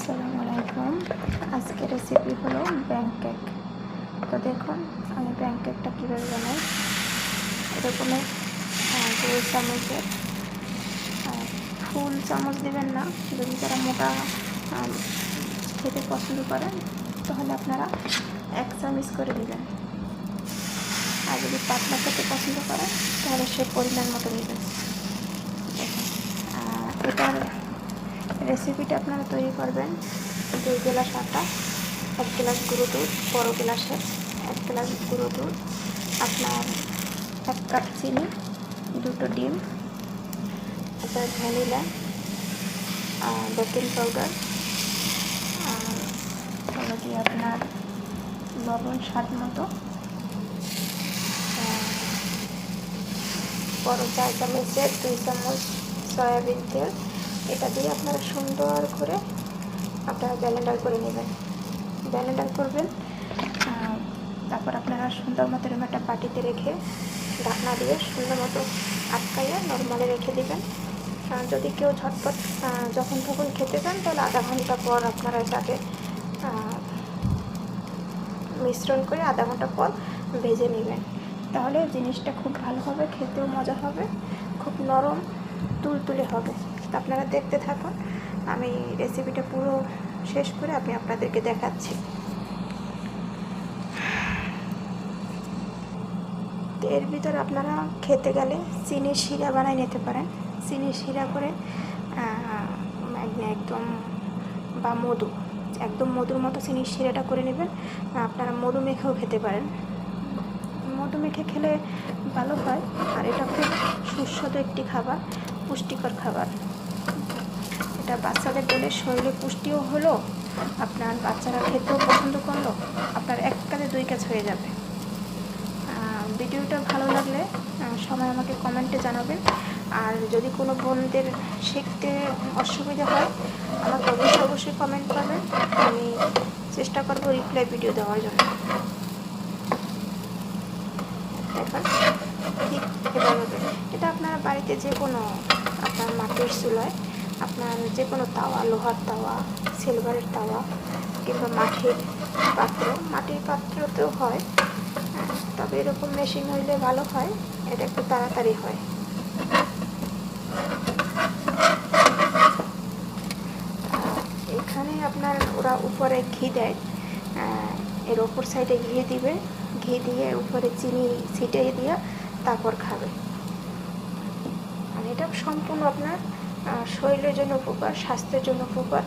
আসসালামু আলাইকুম। আজকের রেসিপি হলো প্যানকেক। তো দেখুন আমি প্যানকেকটা কীভাবে বানাই। এরকমের 2 চামচের, ফুল চামচ দেবেন না। যদি তারা মোটা খেতে পছন্দ করেন তাহলে আপনারা 1 চামচ করে দেবেন, আর যদি পাতলা খেতে পছন্দ করেন তাহলে সে পরিমাণ মতো নেবেন। এটার রেসিপিটা আপনারা তৈরি করবেন 2 গ্লাস আটা, 1 গ্লাস গুঁড়ো দুধ, বড় গ্লাসের 1 গ্লাস গুঁড়ো দুধ, আপনার 1 কাপ চিনি, 2টো ডিম, আপনার ভ্যানিলা, বেকিং পাউডার, আর হলো কি আপনার লবণ স্বাদ মতো, বড় 4 চামচের 2 চামচ সয়াবিন তেল। এটা দিয়ে আপনারা সুন্দর করে আপনারা ব্লেন্ডার করে নেবেন, ব্লেন্ডার করবেন। তারপর আপনারা সুন্দর মতো এরকম একটা বাটিতে রেখে ঢাকনা দিয়ে সুন্দর মতো আটকাইয়া নর্মালে রেখে দেবেন। যদি কেউ ঝটপট যখন তখন খেতে চান তাহলে আধা ঘন্টা পর আপনারা এটাকে মিশ্রণ করে আধা ঘন্টা পর ভেজে নেবেন। তাহলে জিনিসটা খুব ভালো হবে, খেতেও মজা হবে, খুব নরম তুলতুলে হবে। আপনারা দেখতে থাকুন, আমি রেসিপিটা পুরো শেষ করে আমি আপনাদেরকে দেখাচ্ছি। এর ভিতরে আপনারা খেতে গেলে চিনির শিরা বানাই নিতে পারেন। চিনির শিরা করে একদম, বা মধু, একদম মধুর মতো চিনির শিরাটা করে নেবেন। আপনারা মধু মেখেও খেতে পারেন, মধু মেখে খেলে ভালো হয়। আর এটা খুব সুস্বাদু একটি খাবার, পুষ্টিকর খাবার। এটা বাচ্চাদের দিলে শরীরে পুষ্টিও হলো, আপনার বাচ্চারা খেতেও পছন্দ করলো, আপনার 1 কাজে 2 কাজ হয়ে যাবে। ভিডিওটা ভালো লাগলে সবাই আমাকে কমেন্টে জানাবেন। আর যদি কোনো বোনদের শিখতে অসুবিধা হয় আমাকে অবশ্যই কমেন্ট করবেন, আমি চেষ্টা করবো রিপ্লাই ভিডিও দেওয়ার জন্য। এখন ঠিক এভাবে এটা আপনারা বাড়িতে যে কোনো, আপনার মাটির চুলায়, আপনার যে কোনো তাওয়া, লোহার তাওয়া, সিলভারের তাওয়া, কিংবা মাটির পাত্রতেও হয়, তবে এরকম মেশিন হইলে ভালো হয়, এটা একটু তাড়াতাড়ি হয়। এখানে আপনার ওরা উপরে ঘি দেয়, এর ওপর সাইডে ঘি দিবে, ঘি দিয়ে উপরে চিনি ছিটিয়ে দিয়ে তারপর খাবে। আর এটা সম্পূর্ণ আপনার শরীরের জন্য উপকার, স্বাস্থ্যের জন্য উপকার।